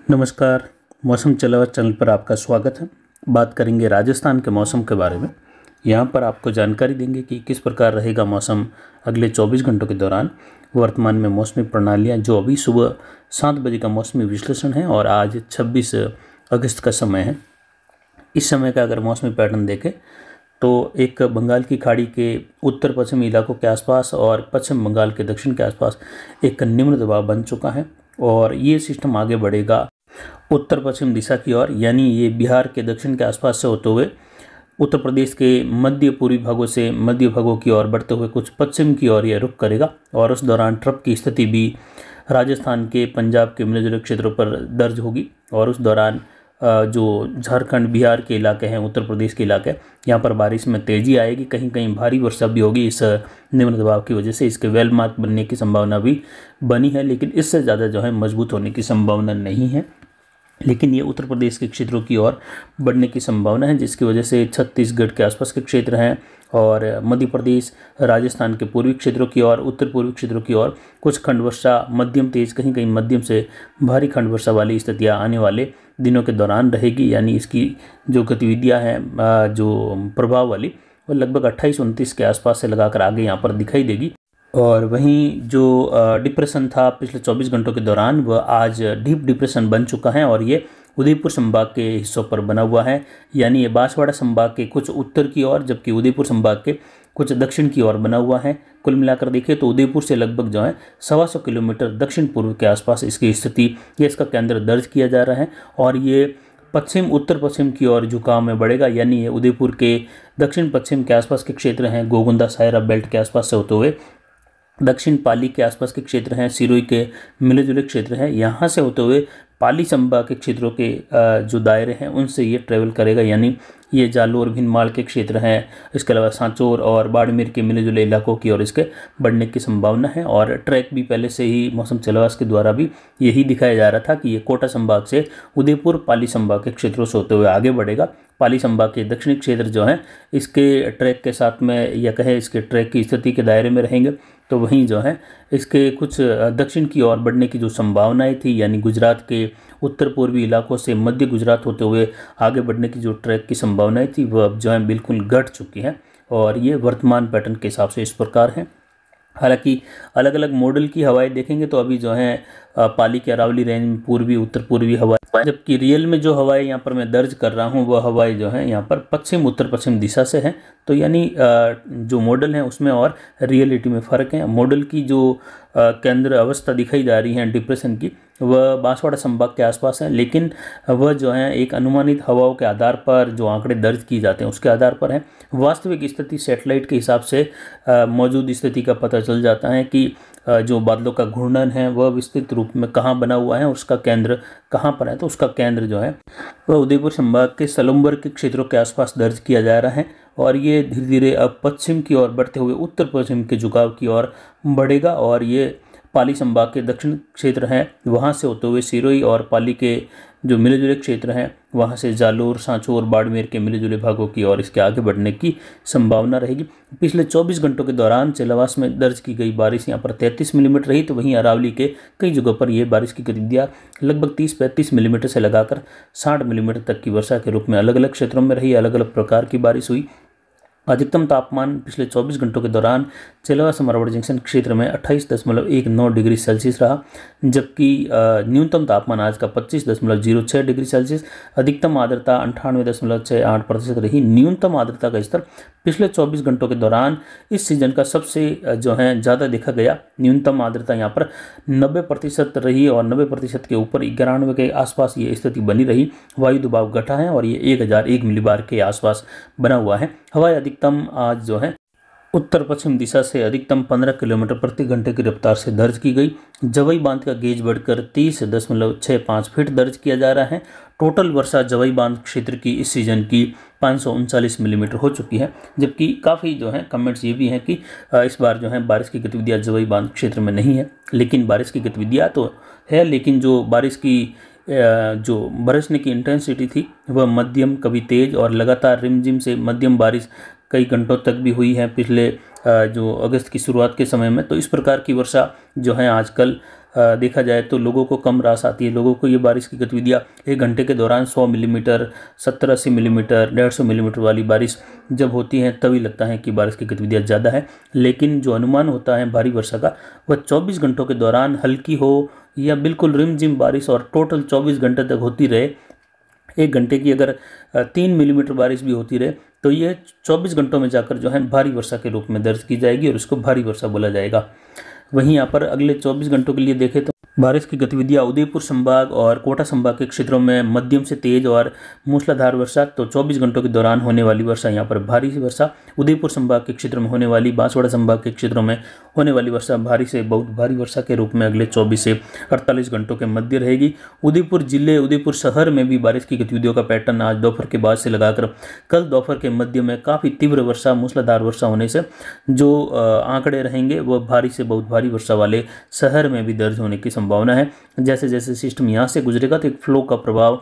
नमस्कार। मौसम चलावा चैनल पर आपका स्वागत है। बात करेंगे राजस्थान के मौसम के बारे में। यहाँ पर आपको जानकारी देंगे कि किस प्रकार रहेगा मौसम अगले 24 घंटों के दौरान। वर्तमान में मौसमी प्रणालियाँ जो अभी सुबह 7 बजे का मौसमी विश्लेषण है और आज 26 अगस्त का समय है। इस समय का अगर मौसमी पैटर्न देखें तो एक बंगाल की खाड़ी के उत्तर पश्चिमी इलाकों के आसपास और पश्चिम बंगाल के दक्षिण के आसपास एक निम्न दबाव बन चुका है और ये सिस्टम आगे बढ़ेगा उत्तर पश्चिम दिशा की ओर, यानी ये बिहार के दक्षिण के आसपास से होते हुए उत्तर प्रदेश के मध्य पूर्वी भागों से मध्य भागों की ओर बढ़ते हुए कुछ पश्चिम की ओर यह रुख करेगा और उस दौरान ट्रफ की स्थिति भी राजस्थान के पंजाब के मिले जुले क्षेत्रों पर दर्ज होगी। और उस दौरान जो झारखंड बिहार के इलाके हैं, उत्तर प्रदेश के इलाके, यहाँ पर बारिश में तेजी आएगी। कहीं कहीं भारी वर्षा भी होगी इस निम्न दबाव की वजह से। इसके वेल मार्क बनने की संभावना भी बनी है, लेकिन इससे ज़्यादा जो है मजबूत होने की संभावना नहीं है। लेकिन ये उत्तर प्रदेश के क्षेत्रों की ओर बढ़ने की संभावना है, जिसकी वजह से छत्तीसगढ़ के आसपास के क्षेत्र हैं और मध्य प्रदेश, राजस्थान के पूर्वी क्षेत्रों की ओर, उत्तर पूर्वी क्षेत्रों की ओर कुछ खंड वर्षा, मध्यम तेज, कहीं कहीं मध्यम से भारी खंड वर्षा वाली स्थितियाँ आने वाले दिनों के दौरान रहेगी। यानी इसकी जो गतिविधियाँ हैं, जो प्रभाव वाली, वो लगभग 28-29 के आसपास से लगाकर आगे यहाँ पर दिखाई देगी। और वहीं जो डिप्रेशन था पिछले 24 घंटों के दौरान, वह आज डीप डिप्रेशन बन चुका है और ये उदयपुर संभाग के हिस्सों पर बना हुआ है। यानी ये बांसवाड़ा संभाग के कुछ उत्तर की ओर, जबकि उदयपुर संभाग के कुछ दक्षिण की ओर बना हुआ है। कुल मिलाकर देखें तो उदयपुर से लगभग जो है 125 किलोमीटर दक्षिण पूर्व के आसपास इसकी स्थिति, ये इसका केंद्र दर्ज किया जा रहा है और ये पश्चिम उत्तर पश्चिम की ओर झुकाव में बढ़ेगा। यानी ये उदयपुर के दक्षिण पश्चिम के आसपास के क्षेत्र हैं, गोगुंदा सायरा बेल्ट के आसपास से होते हुए दक्षिण पाली के आसपास के क्षेत्र हैं, सिरोही के मिले जुले क्षेत्र हैं, यहाँ से होते हुए पाली संभाग के क्षेत्रों के जो दायरे हैं उनसे ये ट्रेवल करेगा। यानी ये जालोर भीनमाल के क्षेत्र हैं, इसके अलावा सांचौर और बाड़मेर के मिले जुले इलाकों की ओर इसके बढ़ने की संभावना है। और ट्रैक भी पहले से ही मौसम चलवास के द्वारा भी यही दिखाया जा रहा था कि ये कोटा संभाग से उदयपुर पाली संभाग के क्षेत्रों से होते हुए आगे बढ़ेगा। पाली संभाग के दक्षिणी क्षेत्र जो हैं इसके ट्रैक के साथ में, या कहे इसके ट्रैक की स्थिति के दायरे में रहेंगे। तो वहीं जो है इसके कुछ दक्षिण की ओर बढ़ने की जो संभावनाएं थी, यानी गुजरात के उत्तर पूर्वी इलाकों से मध्य गुजरात होते हुए आगे बढ़ने की जो ट्रैक की संभावनाएं थी, वह अब जो है बिल्कुल घट चुकी हैं और ये वर्तमान पैटर्न के हिसाब से इस प्रकार है। हालांकि अलग अलग मॉडल की हवाएं देखेंगे तो अभी जो है पाली के अरावली रेंज में पूर्वी उत्तर पूर्वी हवाएं, जबकि रियल में जो हवाएं यहाँ पर मैं दर्ज कर रहा हूँ वह हवाएं जो है यहाँ पर पश्चिम उत्तर पश्चिम दिशा से हैं। तो यानी जो मॉडल है उसमें और रियलिटी में फ़र्क है। मॉडल की जो केंद्र अवस्था दिखाई जा रही है डिप्रेशन की, वह बांसवाड़ा संभाग के आसपास है, लेकिन वह जो है एक अनुमानित हवाओं के आधार पर जो आंकड़े दर्ज किए जाते हैं उसके आधार पर है। वास्तविक स्थिति सैटेलाइट के हिसाब से मौजूद स्थिति का पता चल जाता है कि जो बादलों का घूर्णन है वह विस्तृत रूप में कहाँ बना हुआ है, उसका केंद्र कहाँ पर है। तो उसका केंद्र जो है वह उदयपुर संभाग के सलुम्बर के क्षेत्रों के आसपास दर्ज किया जा रहा है और ये धीरे धीरे अब पश्चिम की ओर बढ़ते हुए उत्तर पश्चिम के झुकाव की ओर बढ़ेगा और ये पाली संभाग के दक्षिण क्षेत्र हैं वहाँ से होते हुए सिरोही और पाली के जो मिले जुले क्षेत्र हैं वहाँ से जालोर, सांचौर, बाड़मेर के मिले जुले भागों की ओर इसके आगे बढ़ने की संभावना रहेगी। पिछले 24 घंटों के दौरान चेलावास में दर्ज की गई बारिश यहाँ पर 33 मिलीमीटर रही, तो वहीं अरावली के कई जगहों पर ये बारिश की गतिविधियाँ लगभग 30-35 मिलीमीटर से लगाकर 60 मिलीमीटर तक की वर्षा के रूप में अलग अलग क्षेत्रों में रही। अलग अलग प्रकार की बारिश हुई। अधिकतम तापमान पिछले 24 घंटों के दौरान चेलावास समरवड़ जंक्शन क्षेत्र में 28.19 डिग्री सेल्सियस रहा, जबकि न्यूनतम तापमान आज का 25.06 डिग्री सेल्सियस। अधिकतम आर्द्रता 98.68% रही। न्यूनतम आर्द्रता का स्तर पिछले 24 घंटों के दौरान इस सीजन का सबसे जो है ज़्यादा देखा गया। न्यूनतम आर्द्रता यहाँ पर 90% रही और 90% के ऊपर 91 के आसपास ये स्थिति बनी रही। वायु दबाव घटा है और ये 1001 मिलीबार के आसपास बना हुआ है। हवाएं अधिकतम आज जो है उत्तर पश्चिम दिशा से अधिकतम 15 किलोमीटर प्रति घंटे की रफ्तार से दर्ज की गई। जवई बांध का गेज बढ़कर 30.65 फीट दर्ज किया जा रहा है। टोटल वर्षा जवई बांध क्षेत्र की इस सीजन की 539 मिलीमीटर हो चुकी है, जबकि काफ़ी जो है कमेंट्स ये भी हैं कि इस बार जो है बारिश की गतिविधियाँ जवई बांध क्षेत्र में नहीं है। लेकिन बारिश की गतिविधियाँ तो है, लेकिन जो बारिश की जो बरसने की इंटेंसिटी थी वह मध्यम, कभी तेज और लगातार रिमझिम से मध्यम बारिश कई घंटों तक भी हुई है पिछले जो अगस्त की शुरुआत के समय में। तो इस प्रकार की वर्षा जो है आजकल देखा जाए तो लोगों को कम रास आती है। लोगों को ये बारिश की गतिविधियाँ 1 घंटे के दौरान 100 मिलीमीटर, 70-80 मिलीमीटर, 150 मिलीमीटर वाली बारिश जब होती है तभी लगता है कि बारिश की गतिविधियाँ ज़्यादा है। लेकिन जो अनुमान होता है भारी वर्षा का, वह 24 घंटों के दौरान हल्की हो या बिल्कुल रिमझिम बारिश और टोटल 24 घंटे तक होती रहे। 1 घंटे की अगर 3 मिलीमीटर बारिश भी होती रहे तो ये 24 घंटों में जाकर जो है भारी वर्षा के रूप में दर्ज की जाएगी और उसको भारी वर्षा बोला जाएगा। वहीं यहाँ पर अगले 24 घंटों के लिए देखें तो बारिश की गतिविधियाँ उदयपुर संभाग और कोटा संभाग के क्षेत्रों में मध्यम से तेज और मूसलाधार वर्षा। तो 24 घंटों के दौरान होने वाली वर्षा, यहाँ पर भारी वर्षा। उदयपुर संभाग के क्षेत्रों में होने वाली, बांसवाड़ा संभाग के क्षेत्रों में होने वाली वर्षा भारी से बहुत भारी वर्षा के रूप में अगले 24 से 48 घंटों के मध्य रहेगी। उदयपुर जिले, उदयपुर शहर में भी बारिश की गतिविधियों का पैटर्न आज दोपहर के बाद से लगाकर कल दोपहर के मध्य में काफ़ी तीव्र वर्षा, मूसलाधार वर्षा होने से जो आंकड़े रहेंगे वह भारी से बहुत भारी वर्षा वाले शहर में भी दर्ज होने की संभावना है। जैसे जैसे सिस्टम यहाँ से गुजरेगा तो एक फ्लो का प्रभाव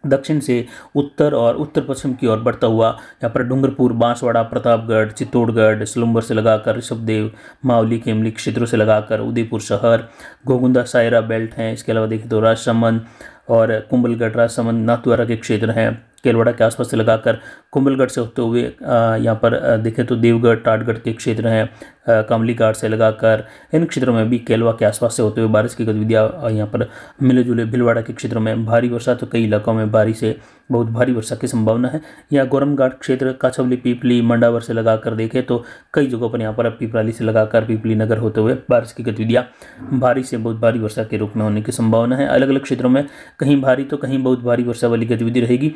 दक्षिण से उत्तर और उत्तर पश्चिम की ओर बढ़ता हुआ यहाँ पर डूंगरपुर, बांसवाड़ा, प्रतापगढ़, चित्तौड़गढ़, स्लुम्बर से लगाकर ऋषभदेव, मावली, केमली क्षेत्रों से लगाकर उदयपुर शहर, घोगुंदा, सायरा बेल्ट हैं। इसके अलावा देखें तो राजसमंद और कुंभलगढ़, राजसमंद, नाथद्वारा के क्षेत्र हैं। केलवाड़ा के आसपास से लगाकर कुंभलगढ़ से होते हुए यहाँ पर देखें तो देवगढ़, टाटगढ़ के क्षेत्र हैं। कामली घाट से लगाकर इन क्षेत्रों में भी केलवा के आसपास से होते हुए बारिश की गतिविधियाँ यहाँ पर मिले जुले। भीलवाड़ा के क्षेत्रों में भारी वर्षा, तो कई इलाकों में भारी से बहुत भारी वर्षा की संभावना है। यहाँ गोरम घाट क्षेत्र, काछवली, पीपली, मंडावर से लगाकर देखें तो कई जगहों पर यहाँ पर पिपराली से लगाकर पीपली नगर होते हुए बारिश की गतिविधियाँ भारी से बहुत भारी वर्षा के रूप में होने की संभावना है। अलग अलग क्षेत्रों में कहीं भारी तो कहीं बहुत भारी वर्षा वाली गतिविधि रहेगी।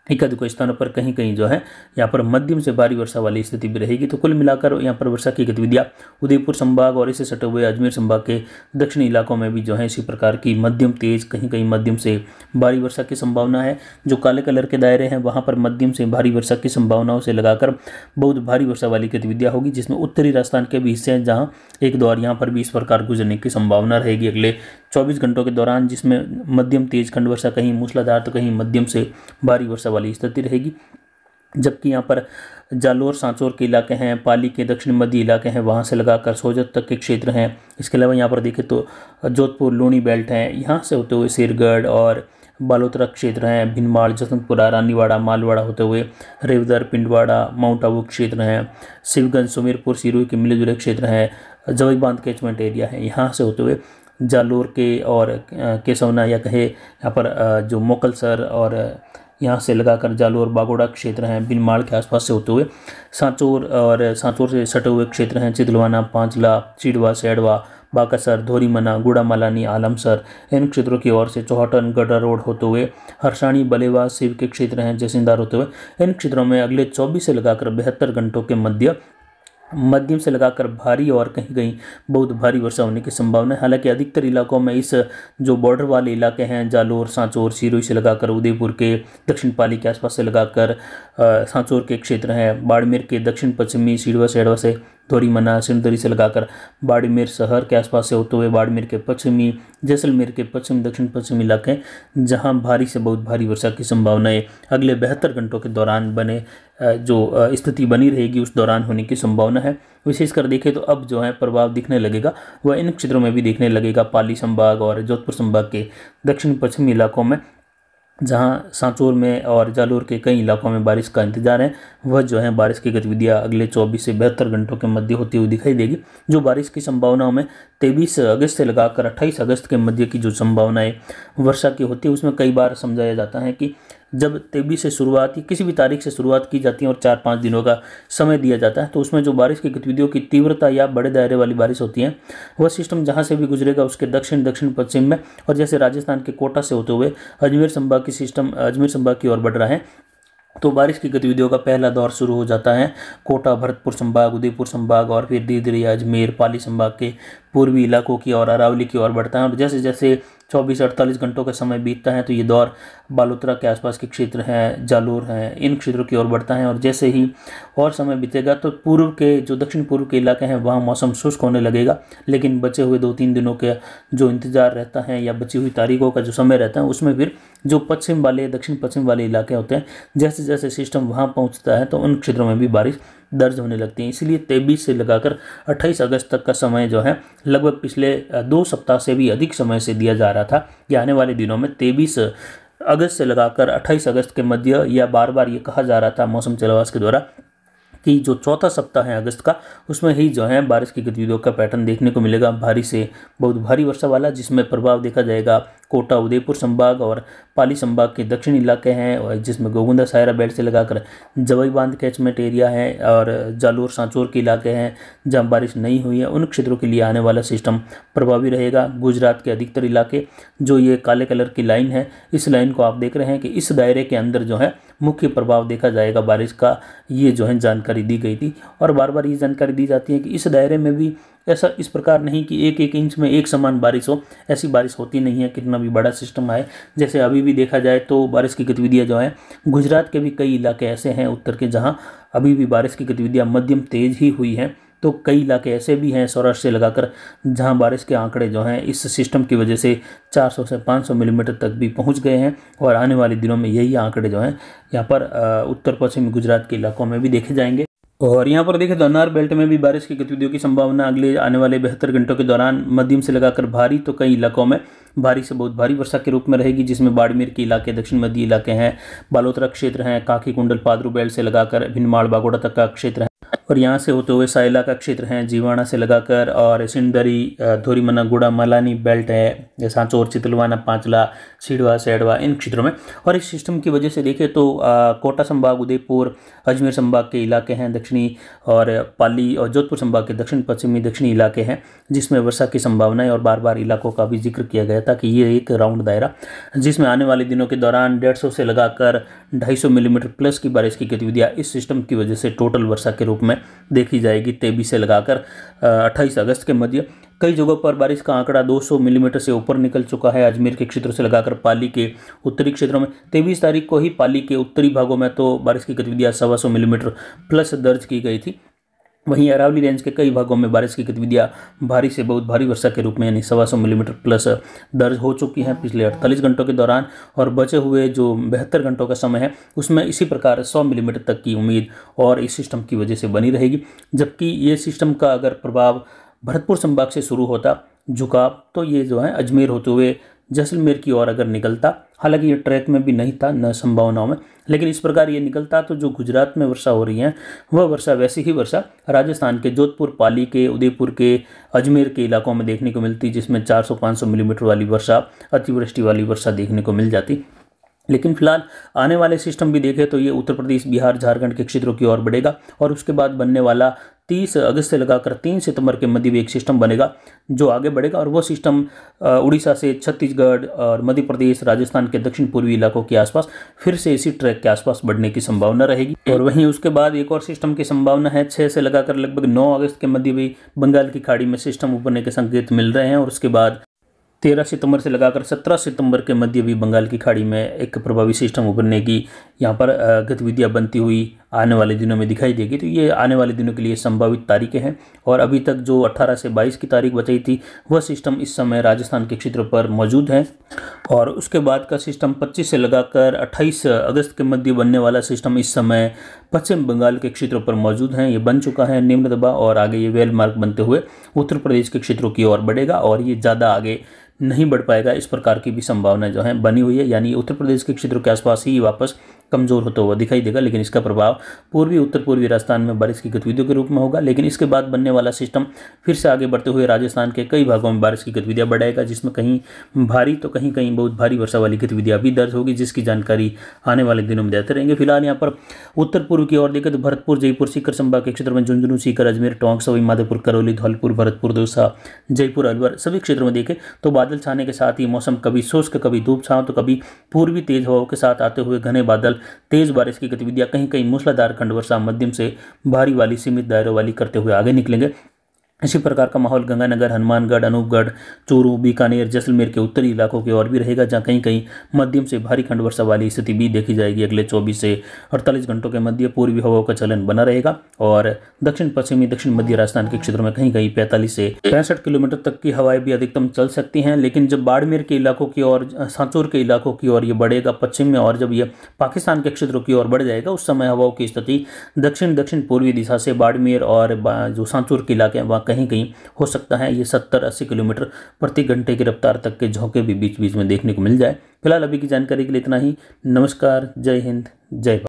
एकाधिक स्थानों पर कहीं कहीं जो है यहाँ पर मध्यम से भारी वर्षा वाली स्थिति भी रहेगी। तो कुल मिलाकर यहाँ पर वर्षा की गतिविधियाँ उदयपुर संभाग और इससे सटे हुए अजमेर संभाग के दक्षिणी इलाकों में भी जो है इसी प्रकार की मध्यम तेज, कहीं कहीं मध्यम से भारी वर्षा की संभावना है। जो काले कलर के दायरे हैं वहाँ पर मध्यम से भारी वर्षा की संभावनाओं से लगाकर बहुत भारी वर्षा वाली गतिविधियाँ होगी, जिसमें उत्तरी राजस्थान के भी हिस्से हैं जहाँ एक दौर यहाँ पर भी इस प्रकार गुजरने की संभावना रहेगी अगले 24 घंटों के दौरान, जिसमें मध्यम तेज खंड वर्षा, कहीं मूसलाधार तो कहीं मध्यम से भारी वर्षा वाली स्थिति रहेगी। जबकि यहाँ पर जालोर, सांचौर के इलाके हैं, पाली के दक्षिण मध्य इलाके हैं, वहाँ से लगाकर सोजत तक के क्षेत्र हैं। इसके अलावा यहाँ पर देखें तो जोधपुर, लूणी बेल्ट हैं, यहाँ से होते हुए सिरगढ़ और बालोतरा क्षेत्र हैं। भिनमाल, जसवंतपुरा, रानीवाड़ा, मालवाड़ा होते हुए रेवदर, पिंडवाड़ा, माउंट आबू क्षेत्र हैं। शिवगंज, सुमेरपुर, सिरोही के मिले जुले क्षेत्र हैं। जवई बांध कैचमेंट एरिया है, यहाँ से होते हुए जालोर के और केसवना या कहे यहाँ पर जो मोकलसर और यहाँ से लगाकर जालोर, बागोड़ा क्षेत्र हैं। बिनमाल के आसपास से होते हुए सांचौर और सांचौर से सटे हुए क्षेत्र हैं। चिदलवाना, पांचला, चिड़वा, सैडवा, बाकासर, धोरीमना, गुड़ामालानी, आलमसर, इन क्षेत्रों की ओर से चौहटन, गड्ढा रोड होते हुए हरसाणी, बलेवा, शिव के क्षेत्र हैं, जैसिंदार होते हुए इन क्षेत्रों में अगले 24 से लगाकर 72 घंटों के मध्यम से लगाकर भारी और कहीं कहीं बहुत भारी वर्षा होने की संभावना है। हालांकि अधिकतर इलाकों में इस जो बॉर्डर वाले इलाके हैं, जालोर, सांचौर, सिरोही से लगाकर उदयपुर के दक्षिण पाली के आसपास से लगाकर सांचौर के क्षेत्र हैं, बाड़मेर के दक्षिण पश्चिमी सीडवा सैडवा से धोरीमना, सिंदरी से लगाकर बाड़मेर शहर के आसपास से होते हुए बाड़मेर के पश्चिमी, जैसलमेर के पश्चिम दक्षिण पश्चिम इलाके जहां भारी से बहुत भारी वर्षा की संभावनाएं अगले 72 घंटों के दौरान बने जो स्थिति बनी रहेगी उस दौरान होने की संभावना है। विशेषकर देखें तो अब जो है प्रभाव दिखने लगेगा वह इन क्षेत्रों में भी दिखने लगेगा। पाली संभाग और जोधपुर संभाग के दक्षिण पश्चिमी इलाकों में, जहां सांचौर में और जालोर के कई इलाकों में बारिश का इंतजार है, वह जो है बारिश की गतिविधियां अगले 24 से 72 घंटों के मध्य होती हुई दिखाई देगी। जो बारिश की संभावनाओं में 23 अगस्त से लगाकर 28 अगस्त के मध्य की जो संभावनाएं वर्षा की होती है, उसमें कई बार समझाया जाता है कि जब 23 से शुरुआत या किसी भी तारीख से शुरुआत की जाती है और 4-5 दिनों का समय दिया जाता है, तो उसमें जो बारिश की गतिविधियों की तीव्रता या बड़े दायरे वाली बारिश होती है, वह सिस्टम जहां से भी गुजरेगा उसके दक्षिण पश्चिम में, और जैसे राजस्थान के कोटा से होते हुए अजमेर संभाग की सिस्टम अजमेर संभाग की ओर बढ़ रहा है, तो बारिश की गतिविधियों का पहला दौर शुरू हो जाता है कोटा, भरतपुर संभाग, उदयपुर संभाग और फिर धीरे धीरे अजमेर, पाली संभाग के पूर्वी इलाकों की और अरावली की ओर बढ़ता है। और जैसे जैसे 24-48 घंटों का समय बीतता है तो ये दौर बालोतरा के आसपास के क्षेत्र हैं, जालोर हैं, इन क्षेत्रों की ओर बढ़ता है। और जैसे ही और समय बीतेगा तो पूर्व के जो दक्षिण पूर्व के इलाके हैं वहाँ मौसम शुष्क होने लगेगा, लेकिन बचे हुए 2-3 दिनों के जो इंतजार रहता है या बची हुई तारीखों का जो समय रहता है उसमें फिर जो पश्चिम वाले दक्षिण पश्चिम वाले इलाके होते हैं, जैसे जैसे सिस्टम वहाँ पहुँचता है तो उन क्षेत्रों में भी बारिश दर्ज होने लगती हैं। इसलिए 23 से लगाकर 28 अगस्त तक का समय जो है लगभग पिछले 2 सप्ताह से भी अधिक समय से दिया जा रहा था कि आने वाले दिनों में 23 अगस्त से लगाकर 28 अगस्त के मध्य, या बार बार ये कहा जा रहा था मौसम चलवास के द्वारा कि जो चौथा सप्ताह है अगस्त का, उसमें ही जो है बारिश की गतिविधियों का पैटर्न देखने को मिलेगा, भारी से बहुत भारी वर्षा वाला, जिसमें प्रभाव देखा जाएगा कोटा उदयपुर संभाग और पाली संभाग के दक्षिणी इलाके हैं, और जिसमें गोगुंदा सायरा बेल्ट से लगाकर जवाई बांध कैचमेंट एरिया है और जालोर सांचौर के इलाके हैं जहां बारिश नहीं हुई है, उन क्षेत्रों के लिए आने वाला सिस्टम प्रभावी रहेगा। गुजरात के अधिकतर इलाके, जो ये काले कलर की लाइन है, इस लाइन को आप देख रहे हैं कि इस दायरे के अंदर जो है मुख्य प्रभाव देखा जाएगा बारिश का, ये जो है जानकारी दी गई थी। और बार बार ये जानकारी दी जाती है कि इस दायरे में भी ऐसा इस प्रकार नहीं कि एक एक इंच में एक समान बारिश हो, ऐसी बारिश होती नहीं है कितना भी बड़ा सिस्टम आए। जैसे अभी भी देखा जाए तो बारिश की गतिविधियां जो हैं, गुजरात के भी कई इलाके ऐसे हैं उत्तर के जहां अभी भी बारिश की गतिविधियां मध्यम तेज ही हुई हैं, तो कई इलाके ऐसे भी हैं सौराष्ट्र से लगाकर जहां बारिश के आंकड़े जो हैं इस सिस्टम की वजह से 400 से 500 मिलीमीटर तक भी पहुंच गए हैं, और आने वाले दिनों में यही आंकड़े जो हैं यहाँ पर उत्तर पश्चिमी गुजरात के इलाकों में भी देखे जाएंगे। और यहाँ पर देखें तो अनार बेल्ट में भी बारिश की गतिविधियों की संभावना अगले आने वाले 72 घंटों के दौरान मध्यम से लगाकर भारी, तो कई इलाकों में भारी से बहुत भारी वर्षा के रूप में रहेगी, जिसमें बाड़मेर के इलाके, दक्षिण मध्य इलाके हैं, बालोतरा क्षेत्र हैं, काकी कुंडल पादरू बेल्ट से लगाकर भिनमाड़ बागोड़ा तक का क्षेत्र है, और यहाँ से होते हुए साइला का क्षेत्र है, जीवाणा से लगाकर और सिंदरी, धोरीमना गुड़ा मलानी बेल्ट है, सांचौर चितलवाना पांचला सिडवा सैडवा, इन क्षेत्रों में। और इस सिस्टम की वजह से देखें तो कोटा संभाग, उदयपुर, अजमेर संभाग के इलाके हैं दक्षिणी, और पाली और जोधपुर संभाग के दक्षिण पश्चिमी दक्षिणी इलाके हैं जिसमें वर्षा की संभावना है। और बार बार इलाकों का भी जिक्र किया गया था कि ये एक राउंड दायरा, जिसमें आने वाले दिनों के दौरान 150 से लगाकर 250 मिलीमीटर प्लस की बारिश की गतिविधियाँ इस सिस्टम की वजह से टोटल वर्षा के रूप में देखी जाएगी 23 से लगाकर 28 अगस्त के मध्य। कई जगहों पर बारिश का आंकड़ा 200 मिलीमीटर से ऊपर निकल चुका है। अजमेर के क्षेत्रों से लगाकर पाली के उत्तरी क्षेत्रों में 23 तारीख को ही पाली के उत्तरी भागों में तो बारिश की गतिविधियां 125 मिलीमीटर प्लस दर्ज की गई थी। वहीं अरावली रेंज के कई भागों में बारिश की गतिविधियां भारी से बहुत भारी वर्षा के रूप में यानी 125 मिलीमीटर प्लस दर्ज हो चुकी हैं पिछले 48 घंटों के दौरान। और बचे हुए जो 72 घंटों का समय है उसमें इसी प्रकार 100 मिलीमीटर तक की उम्मीद और इस सिस्टम की वजह से बनी रहेगी। जबकि ये सिस्टम का अगर प्रभाव भरतपुर संभाग से शुरू होता झुकाव, तो ये जो है अजमेर होते हुए जैसलमेर की ओर अगर निकलता, हालांकि ये ट्रैक में भी नहीं था न संभावनाओं में, लेकिन इस प्रकार ये निकलता तो जो गुजरात में वर्षा हो रही है वह वर्षा वैसी ही वर्षा राजस्थान के जोधपुर, पाली के, उदयपुर के, अजमेर के इलाकों में देखने को मिलती, जिसमें 400-500 मिलीमीटर वाली वर्षा, अतिवृष्टि वाली वर्षा देखने को मिल जाती। लेकिन फिलहाल आने वाले सिस्टम भी देखें तो ये उत्तर प्रदेश, बिहार, झारखंड के क्षेत्रों की ओर बढ़ेगा, और उसके बाद बनने वाला 30 अगस्त से लगाकर 3 सितंबर के मध्य भी एक सिस्टम बनेगा जो आगे बढ़ेगा, और वो सिस्टम उड़ीसा से छत्तीसगढ़ और मध्य प्रदेश, राजस्थान के दक्षिण पूर्वी इलाकों के आसपास फिर से इसी ट्रैक के आसपास बढ़ने की संभावना रहेगी। और वहीं उसके बाद एक और सिस्टम की संभावना है 6 से लगाकर लगभग 9 अगस्त के मध्य भी बंगाल की खाड़ी में सिस्टम उभरने के संकेत मिल रहे हैं, और उसके बाद 13 सितंबर से लगाकर 17 सितंबर के मध्य भी बंगाल की खाड़ी में एक प्रभावी सिस्टम उभरने की यहाँ पर गतिविधियाँ बनती हुई आने वाले दिनों में दिखाई देगी। तो ये आने वाले दिनों के लिए संभावित तारीखें हैं, और अभी तक जो 18 से 22 की तारीख बचाई थी वह सिस्टम इस समय राजस्थान के क्षेत्रों पर मौजूद है, और उसके बाद का सिस्टम 25 से लगाकर 28 अगस्त के मध्य बनने वाला सिस्टम इस समय पश्चिम बंगाल के क्षेत्रों पर मौजूद है। ये बन चुका है निम्न दबाव, और आगे ये वेल मार्क बनते हुए उत्तर प्रदेश के क्षेत्रों की ओर बढ़ेगा, और ये ज़्यादा आगे नहीं बढ़ पाएगा, इस प्रकार की भी संभावना जो है बनी हुई है। यानी उत्तर प्रदेश के क्षेत्रों के आसपास ही वापस कमजोर होता हुआ दिखाई देगा, लेकिन इसका प्रभाव पूर्वी उत्तर पूर्वी राजस्थान में बारिश की गतिविधियों के रूप में होगा। लेकिन इसके बाद बनने वाला सिस्टम फिर से आगे बढ़ते हुए राजस्थान के कई भागों में बारिश की गतिविधियां बढ़ाएगा, जिसमें कहीं भारी तो कहीं कहीं बहुत भारी वर्षा वाली गतिविधियां भी दर्ज होगी, जिसकी जानकारी आने वाले दिनों में देते रहेंगे। फिलहाल यहाँ पर उत्तर पूर्व की ओर देखें तो भरतपुर, जयपुर, सीकर संभाग के क्षेत्र में झुंझुनू, सीकर, अजमेर, टोंक, सवाई माधोपुर, करौली, धौलपुर, भरतपुर, दौसा, जयपुर, अलवर सभी क्षेत्रों में देखें तो बादल छाने के साथ ही मौसम कभी शुष्क, कभी धूप छांव, तो कभी पूर्वी तेज हवाओं के साथ आते हुए घने बादल, तेज बारिश की गतिविधियां कहीं कहीं मूसलाधार खंड वर्षा, मध्यम से भारी वाली सीमित दायरों वाली करते हुए आगे निकलेंगे। इसी प्रकार का माहौल गंगानगर, हनुमानगढ़, अनूपगढ़, चूरू, बीकानेर, जैसलमेर के उत्तरी इलाकों की ओर भी रहेगा, जहां कहीं कहीं मध्यम से भारी खंड वर्षा वाली स्थिति भी देखी जाएगी। अगले 24 से 48 घंटों के मध्य पूर्वी हवाओं का चलन बना रहेगा और दक्षिण पश्चिमी, दक्षिण मध्य राजस्थान के क्षेत्रों में कहीं कहीं 45 से 65 किलोमीटर तक की हवाएं भी अधिकतम चल सकती हैं। लेकिन जब बाड़मेर के इलाकों की ओर, सांचौर के इलाकों की ओर ये बढ़ेगा पश्चिम में, और जब ये पाकिस्तान के क्षेत्रों की ओर बढ़ जाएगा, उस समय हवाओं की स्थिति दक्षिण दक्षिण पूर्वी दिशा से बाड़मेर और जो सांचौर के इलाके हैं वहाँ कहीं कहीं हो सकता है ये 70-80 किलोमीटर प्रति घंटे की रफ्तार तक के झोंके भी बीच बीच में देखने को मिल जाए। फिलहाल अभी की जानकारी के लिए इतना ही। नमस्कार, जय हिंद, जय भारत।